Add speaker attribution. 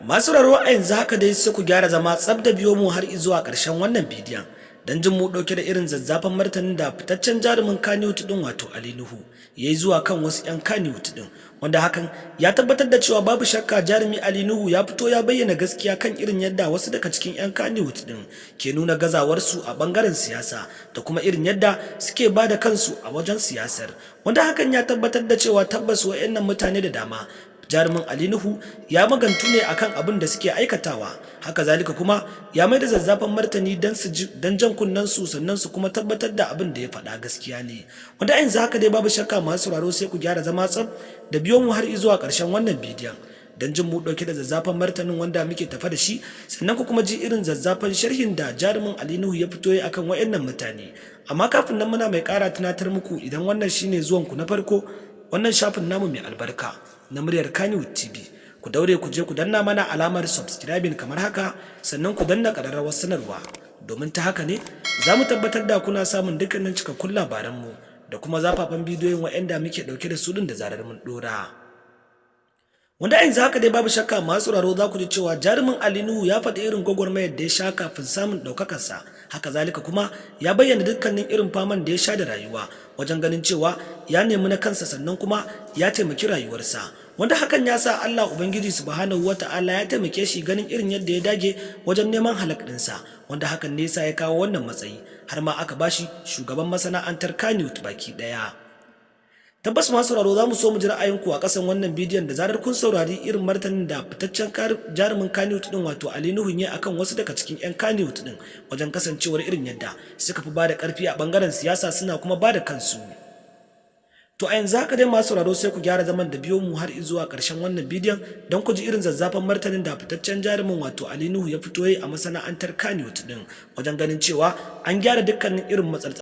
Speaker 1: Masu raro a yanzu haka dai sai ku gyara zama tsab da biyo mu har zuwa ƙarshen wannan bidiyon don jin mu ɗauke da irin zazzafan martanin da fitaccen jarumin Kannywood din wato Ali Nuhu yayi zuwa kan wasu 'yan Kannywood din, wanda hakan ya tabbatar da cewa babu shakka jarumi Ali Nuhu ya fito ya bayyana gaskiya kan irin yadda wasu daga cikin 'yan Kannywood din ke nuna gazawarsu a bangaren siyasa da kuma irin yadda suke ba da kansu a wajen siyasar, wanda hakan ya tabbatar da cewa tabbas wa'annan mutane da dama jarumin Ali Nuhu ya magantu ne akan abin da suke aikatawa, haka zalika kuma ya mai da zazzafan martani dan jan kunnen su sannan su kuma tabbatar da abin da ya faɗa gaskiya ne, wanda yanzu haka dai babu shakka masu sauraro sai ku gyara zama tsab da biyo mu har zuwa ƙarshen wannan bidiyon dan jin mu dauke da zazzafan martanin wanda muke tafa da shi, sannan ku kuma ji irin zazzafan sharhin da jarumin Ali Nuhu ya fito yi akan wayannan mutane. Amma kafin nan muna mai ƙara tunatar muku, idan wannan shine zuwan ku na farko wannan shafin namu mai albarka na muryar Kannywood TV, ku daure ku je ku danna mana alamar subscribing kamar haka, sannan ku danna ƙararrawar sanarwa, domin ta haka ne za mu tabbatar da kuna samun dukkanin cikakkun labaranmu da kuma zafafan bidiyoyin waɗanda muke ɗauke da su din da zarar mun ɗora. Wanda yanzu haka dai babu shakka masu sauraro za ku ji cewa jarumin Ali Nuhu ya faɗi irin gwagwarmayar da ya sha kafin samun ɗaukakarsa, haka zalika kuma ya bayyana dukkanin irin faman da ya sha da rayuwa wajen ganin cewa ya nemi na kansa sannan kuma ya taimaki rayuwarsa, wanda hakan ya sa Allah Ubangiji Subhanahu wata'ala ya taimake shi ganin irin yadda ya dage wajen neman halak ɗinsa, wanda hakan ne yasa ya kawo wannan matsayi har ma aka bashi shugaban masana'antar Kannywood baki ɗaya. Tabbas masu sauraro za mu so mu ji ra'ayinku a ƙasan wannan bidiyon da zarar kun saurari irin martanin da fitaccen jarumin Kannywood din wato Ali Nuhu ne akan wasu daga cikin 'yan Kannywood din wajen kasancewar irin yadda suka fi bada ƙarfi a bangaren siyasa suna kuma bada kansu. To a yanzu haka dai masu sauraro sai ku gyara zaman da biyo mu har zuwa ƙarshen wannan bidiyon don ku ji irin zazzafan martanin da fitaccen jarumin wato Ali Nuhu ya fito yi a masana'antar Kannywood din wajen ganin cewa an gyara dukkanin irin matsalolin